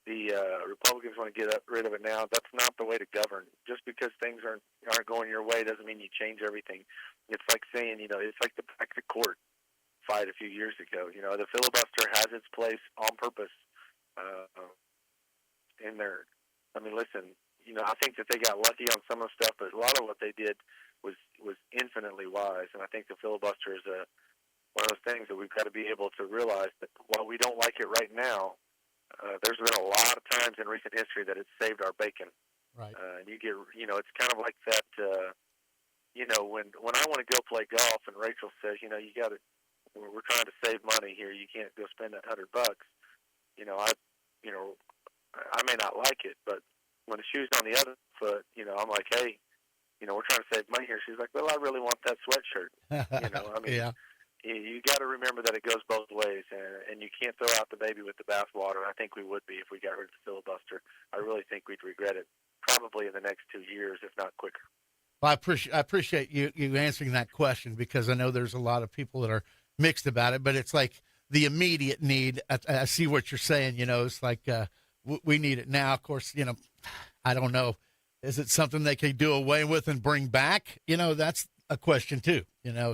The Republicans want to get rid of it now. That's not the way to govern. Just because things aren't going your way doesn't mean you change everything. It's like saying, it's like the back to court fight a few years ago. The filibuster has its place on purpose in there. I mean, listen, I think that they got lucky on some of the stuff, but a lot of what they did was infinitely wise. And I think the filibuster is one of those things that we've got to be able to realize that while we don't like it right now, there's been a lot of times in recent history that it's saved our bacon. Right. And you get, it's kind of like that, when I want to go play golf and Rachel says, we're trying to save money here. You can't go spend that $100. I may not like it, but when the shoe's on the other foot, I'm like, hey, we're trying to save money here. She's like, well, I really want that sweatshirt. Yeah. You got to remember that it goes both ways, and you can't throw out the baby with the bathwater. I think we would be if we got rid of the filibuster. I really think we'd regret it probably in the next 2 years, if not quicker. Well, I appreciate you answering that question, because I know there's a lot of people that are mixed about it, but it's like the immediate need. I see what you're saying. It's like we need it now. Of course, I don't know. Is it something they could do away with and bring back? That's a question too.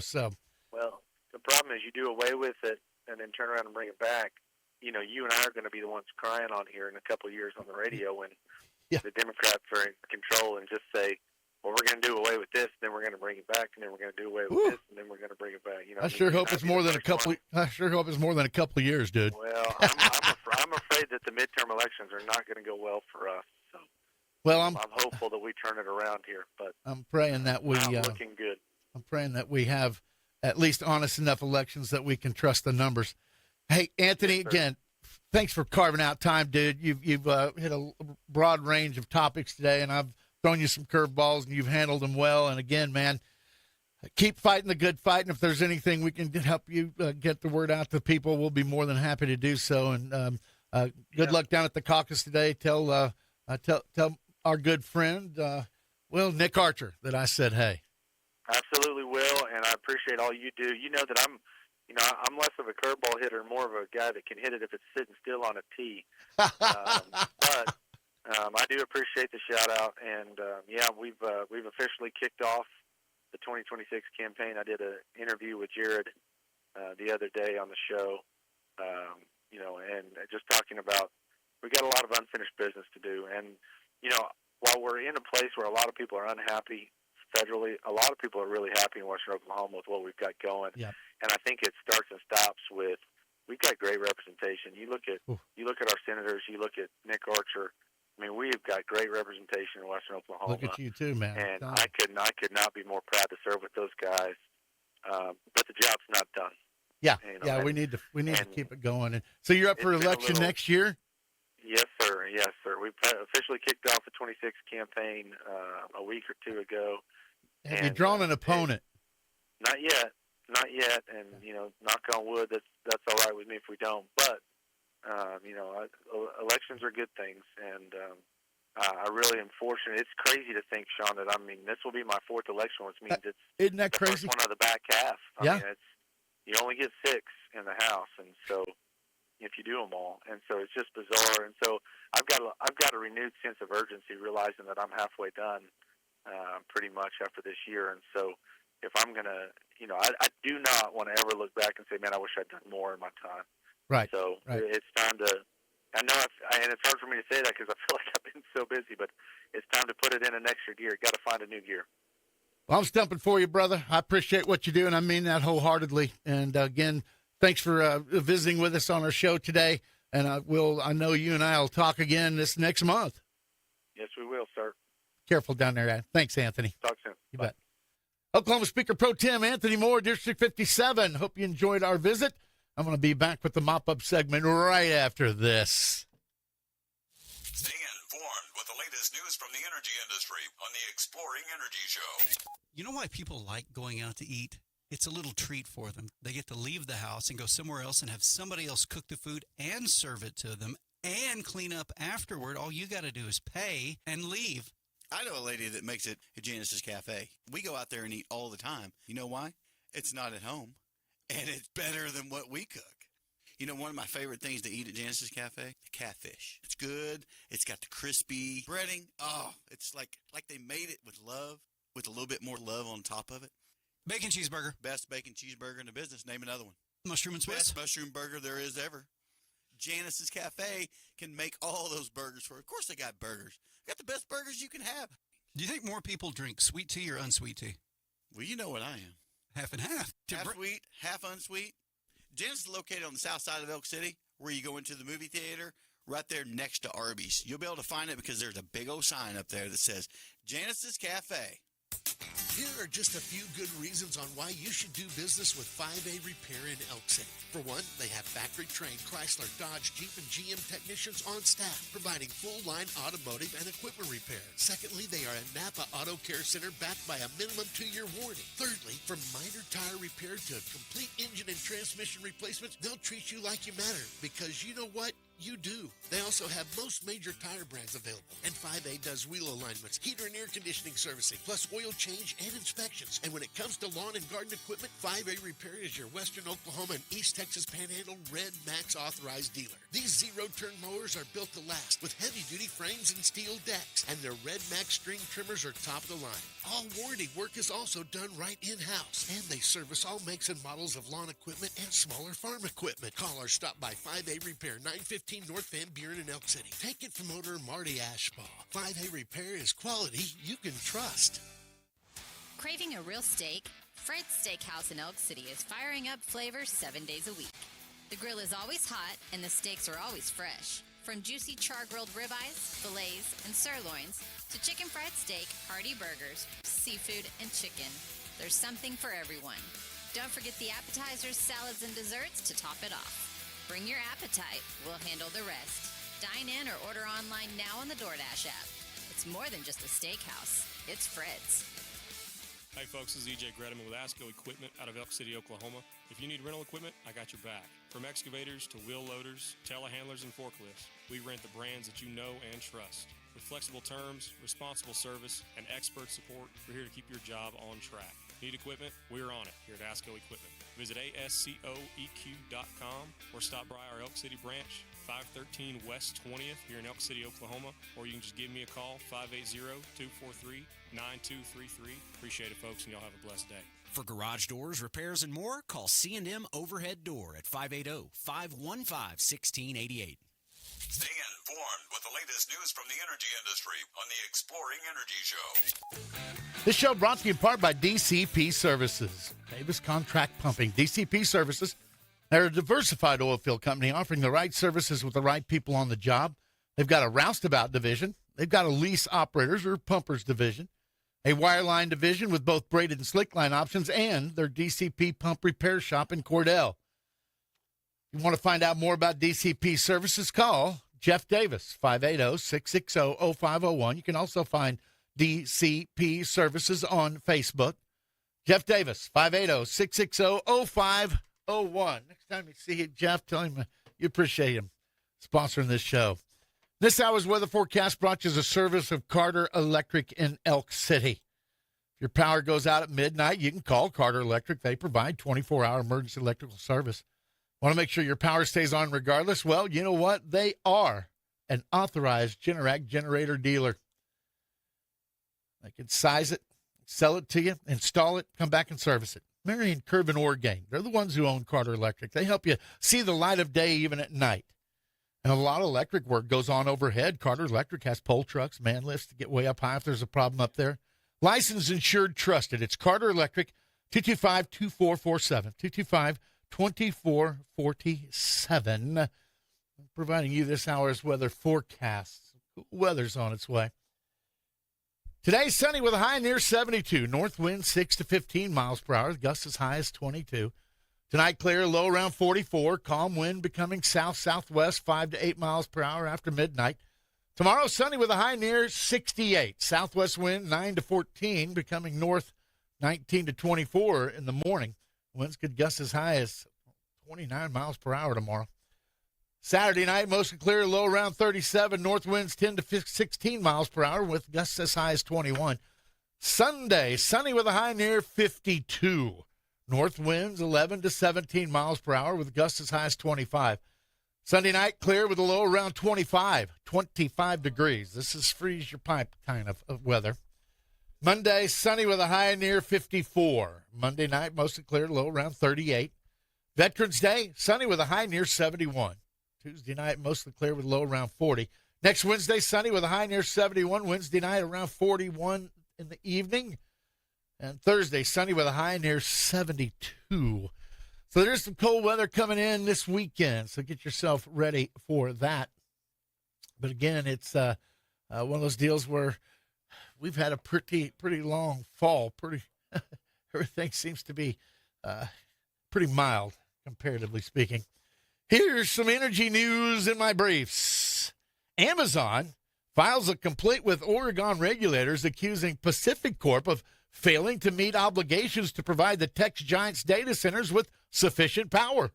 So. Well, the problem is you do away with it and then turn around and bring it back. You and I are going to be the ones crying on here in a couple of years on the radio when the Democrats are in control and just say, well, we're going to do away with this, then we're going to bring it back, and then we're going to do away with this, and then we're going to bring it back. I sure hope it's more than a couple. I sure hope it's more than a couple of years, dude. Well, I'm afraid that the midterm elections are not going to go well for us. So, well, I'm hopeful that we turn it around here, but I'm praying that we not looking good. I'm praying that we have at least honest enough elections that we can trust the numbers. Hey, Anthony, again, thanks for carving out time, dude. You've hit a broad range of topics today, and I've thrown you some curveballs, and you've handled them well. And again, man, keep fighting the good fight. And if there's anything we can help you get the word out to people, we'll be more than happy to do so. And good luck down at the caucus today. Tell our good friend, Nick Archer, that I said hey. Absolutely will, and I appreciate all you do. You know that I'm less of a curveball hitter, more of a guy that can hit it if it's sitting still on a tee. But I do appreciate the shout out, and we've officially kicked off the 2026 campaign. I did an interview with Jared the other day on the show, and just talking about we got a lot of unfinished business to do, and while we're in a place where a lot of people are unhappy federally, a lot of people are really happy in Western Oklahoma with what we've got going. Yep. And I think it starts and stops with we've got great representation. You look at our senators, you look at Nick Archer. I mean, we've got great representation in Western Oklahoma. Look at you too, man. And I could not be more proud to serve with those guys. But the job's not done. Yeah, we need to keep it going. And so you're up for election next year? Yes, sir. Yes, sir. We officially kicked off the 26 campaign a week or two ago. Have you drawn an opponent? Not yet. And knock on wood, that's all right with me if we don't. But elections are good things, and I really am fortunate. It's crazy to think, Shawn, that this will be my fourth election, which means it's isn't that the crazy? first one of the back half. Yeah. I mean, you only get 6 in the House, and so if you do them all, and so it's just bizarre. And so I've got a renewed sense of urgency, realizing that I'm halfway done, pretty much after this year. And so if I'm gonna, I do not want to ever look back and say, man, I wish I'd done more in my time. Right. So it's time to. I know, and it's hard for me to say that because I feel like I've been so busy, but it's time to put it in an extra gear. Got to find a new gear. Well, I'm stumping for you, brother. I appreciate what you do, and I mean that wholeheartedly. And again, thanks for visiting with us on our show today. And I know you and I will talk again this next month. Yes, we will, sir. Careful down there, Ad. Thanks, Anthony. Talk soon. You bet. Oklahoma Speaker Pro Tem Anthony Moore, District 57. Hope you enjoyed our visit. I'm going to be back with the mop-up segment right after this. Stay informed with the latest news from the energy industry on the Exploring Energy Show. You know why people like going out to eat? It's a little treat for them. They get to leave the house and go somewhere else and have somebody else cook the food and serve it to them and clean up afterward. All you got to do is pay and leave. I know a lady that makes it at Janice's Cafe. We go out there and eat all the time. You know why? It's not at home. and it's better than what we cook. You know, one of my favorite things to eat at Janice's Cafe, the catfish. It's good. It's got the crispy breading. Oh, it's like they made it with love, with a little bit more love on top of it. Bacon cheeseburger. Best bacon cheeseburger in the business. Name another one. Mushroom and Swiss. Best mushroom burger there is ever. Janice's Cafe can make all those burgers for. Of course, they got burgers. They got the best burgers you can have. Do you think more people drink sweet tea or unsweet tea? Well, you know what I am. Half and half. Half sweet, half unsweet. Janice is located on the south side of Elk City, where you go into the movie theater, right there next to Arby's. You'll be able to find it because there's a big old sign up there that says, Janice's Cafe. Here are just a few good reasons on why you should do business with 5A Repair in Elk City. For one, they have factory-trained Chrysler, Dodge, Jeep, and GM technicians on staff, providing full-line automotive and equipment repair. Secondly, they are a Napa Auto Care Center backed by a minimum 2-year warranty. Thirdly, from minor tire repair to complete engine and transmission replacements, they'll treat you like you matter, because you know what? You do. They also have most major tire brands available. And 5A does wheel alignments, heater and air conditioning servicing, plus oil change and inspections. And when it comes to lawn and garden equipment, 5A Repair is your Western Oklahoma and East Texas Panhandle Red Max authorized dealer. These zero-turn mowers are built to last with heavy-duty frames and steel decks. And their Red Max string trimmers are top of the line. All warranty work is also done right in-house. And they service all makes and models of lawn equipment and smaller farm equipment. Call or stop by 5A Repair, 915 North Van Buren in Elk City. Take it from owner Marty Ashbaugh. 5A Repair is quality you can trust. Craving a real steak? Fred's Steakhouse in Elk City is firing up flavors 7 days a week. The grill is always hot and the steaks are always fresh. From juicy char-grilled ribeyes, fillets, and sirloins to chicken fried steak, hearty burgers, seafood, and chicken, there's something for everyone. Don't forget the appetizers, salads, and desserts to top it off. Bring your appetite, we'll handle the rest. Dine in or order online now on the DoorDash app. It's more than just a steakhouse, it's Fred's. Hey folks, this is EJ Gretaman with ASCO Equipment out of Elk City, Oklahoma. If you need rental equipment, I got your back. From excavators to wheel loaders, telehandlers, and forklifts, we rent the brands that you know and trust. With flexible terms, responsible service, and expert support, we're here to keep your job on track. Need equipment? We're on it here at ASCO Equipment. Visit ASCOEQ.com or stop by our Elk City branch, 513 West 20th here in Elk City, Oklahoma, or you can just give me a call, 580-243-9233. Appreciate it, folks, and y'all have a blessed day. For garage doors, repairs, and more, call C&M Overhead Door at 580-515-1688. Stay informed with the latest news from the energy industry on the Exploring Energy Show. This show brought to you in part by DCP Services. Davis Contract Pumping. DCP Services, they're a diversified oil field company offering the right services with the right people on the job. They've got a roustabout division. They've got a lease operators or pumpers division, a wireline division with both braided and slick line options, and their DCP pump repair shop in Cordell. If you want to find out more about DCP Services, call Jeff Davis, 580-660-0501. You can also find DCP Services on Facebook. Jeff Davis, 580-660-0501. Next time you see Jeff, tell him you appreciate him sponsoring this show. This hour's weather forecast brought to you as a service of Carter Electric in Elk City. If your power goes out at midnight, you can call Carter Electric. They provide 24-hour emergency electrical service. Want to make sure your power stays on regardless? Well, you know what? They are an authorized Generac generator dealer. They can size it, sell it to you, install it, come back and service it. Marion, Curve, and Orgain, they're the ones who own Carter Electric. They help you see the light of day even at night. And a lot of electric work goes on overhead. Carter Electric has pole trucks, man lifts to get way up high if there's a problem up there. Licensed, insured, trusted. It's Carter Electric, 225-2447, 225-2447. Providing you this hour's weather forecast. Weather's on its way. Today, sunny with a high near 72. North wind 6 to 15 miles per hour. Gusts as high as 22. Tonight, clear, low around 44. Calm wind becoming south-southwest 5 to 8 miles per hour after midnight. Tomorrow, sunny with a high near 68. Southwest wind 9 to 14, becoming north 19 to 24 in the morning. Winds could gust as high as 29 miles per hour tomorrow. Saturday night, mostly clear, low around 37. North winds 10 to 16 miles per hour with gusts as high as 21. Sunday, sunny with a high near 52. North winds 11 to 17 miles per hour with gusts as high as 25. Sunday night, clear with a low around 25 degrees. This is freeze your pipe kind of weather. Monday, sunny with a high near 54. Monday night, mostly clear, low around 38. Veterans Day, sunny with a high near 71. Tuesday night, mostly clear with a low around 40. Next Wednesday, sunny with a high near 71. Wednesday night, around 41 in the evening. And Thursday, sunny with a high near 72. So there's some cold weather coming in this weekend, so get yourself ready for that. But again, it's one of those deals where we've had a pretty long fall. Everything seems to be pretty mild, comparatively speaking. Here's some energy news in my briefs. Amazon files a complaint with Oregon regulators accusing Pacific Corp of failing to meet obligations to provide the tech giant's data centers with sufficient power.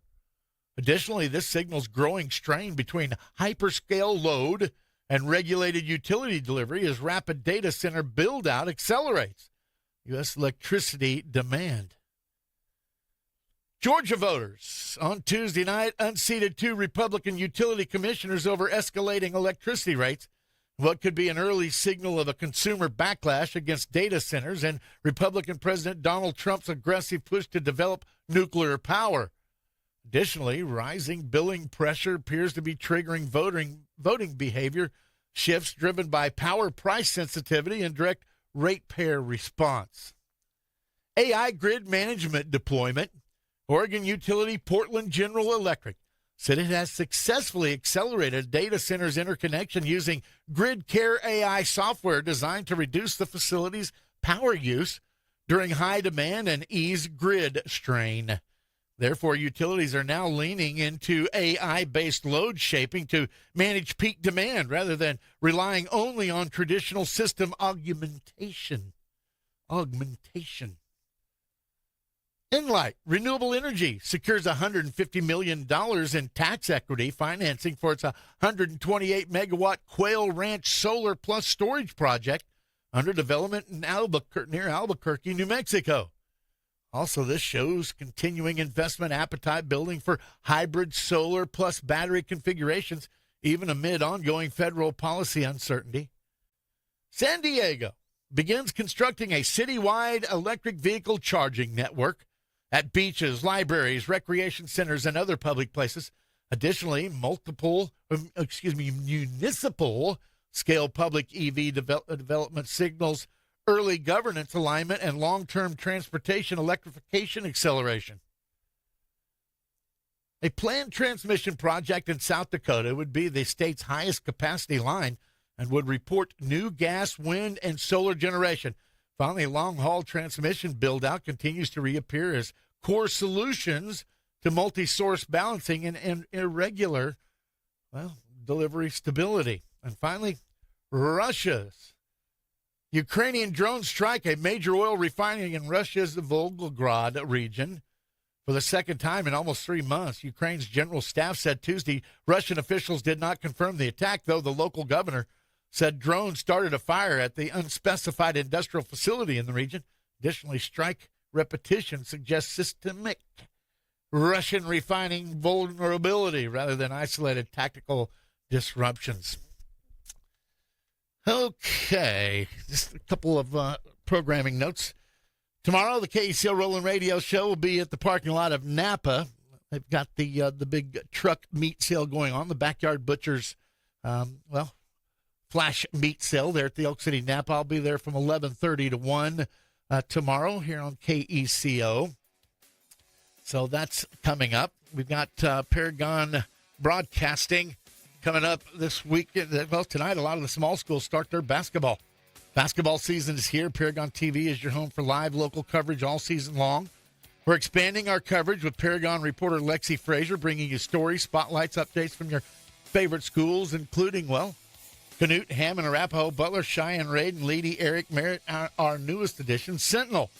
Additionally, this signals growing strain between hyperscale load and regulated utility delivery as rapid data center build-out accelerates U.S. electricity demand. Georgia voters on Tuesday night unseated 2 Republican utility commissioners over escalating electricity rates, what could be an early signal of a consumer backlash against data centers and Republican President Donald Trump's aggressive push to develop nuclear power. Additionally, rising billing pressure appears to be triggering voting behavior shifts driven by power price sensitivity and direct ratepayer response. AI grid management deployment. Oregon utility Portland General Electric said it has successfully accelerated data centers interconnection using Grid Care AI software designed to reduce the facility's power use during high demand and ease grid strain. Therefore, utilities are now leaning into AI-based load shaping to manage peak demand rather than relying only on traditional system augmentation. Enlight Renewable Energy secures $150 million in tax equity financing for its 128-megawatt Quail Ranch Solar Plus storage project under development in near Albuquerque, New Mexico. Also, this shows continuing investment appetite building for hybrid solar plus battery configurations, even amid ongoing federal policy uncertainty. San Diego begins constructing a citywide electric vehicle charging network at beaches, libraries, recreation centers, and other public places. Additionally, municipal scale public EV development signals early governance alignment and long-term transportation electrification acceleration. A planned transmission project in South Dakota would be the state's highest capacity line and would report new gas, wind, and solar generation. Finally, long-haul transmission build-out continues to reappear as core solutions to multi-source balancing and irregular, delivery stability. And finally, Russia's Ukrainian drones strike a major oil refinery in Russia's Volgograd region for the second time in almost 3 months. Ukraine's general staff said Tuesday Russian officials did not confirm the attack, though the local governor said drones started a fire at the unspecified industrial facility in the region. Additionally, strike repetition suggests systemic Russian refining vulnerability rather than isolated tactical disruptions. Okay, just a couple of programming notes. Tomorrow, the KECO Rolling Radio Show will be at the parking lot of Napa. They've got the big truck meat sale going on, the Backyard Butchers, flash meat sale there at the Elk City Napa. I'll be there from 11:30 to 1 tomorrow here on KECO. So that's coming up. We've got Paragon Broadcasting coming up this week. Well, tonight, a lot of the small schools start their basketball. Basketball season is here. Paragon TV is your home for live local coverage all season long. We're expanding our coverage with Paragon reporter Lexi Frazier, bringing you stories, spotlights, updates from your favorite schools, including, Canute, Hammond, Arapahoe, Butler, Cheyenne, Raiden, Leedy, Eric, Merritt, our newest edition, Sentinel.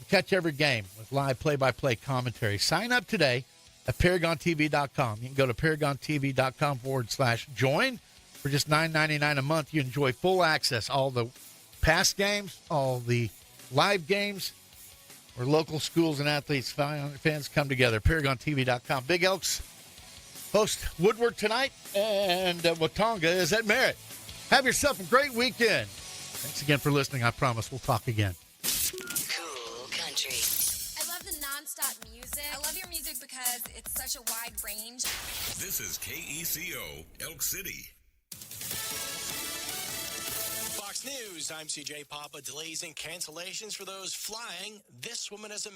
Catch every game with live play-by-play commentary. Sign up today at ParagonTV.com. You can go to ParagonTV.com/join. For just $9.99 a month, you enjoy full access. All the past games, all the live games, where local schools and athletes, fans come together. ParagonTV.com. Big Elks host Woodward tonight, and Watonga is at Merritt. Have yourself a great weekend. Thanks again for listening. I promise we'll talk again. Cool country. I love the nonstop music. I love your music because it's such a wide range. This is KECO, Elk City. Fox News, I'm CJ Papa. Delays and cancellations for those flying. This woman has a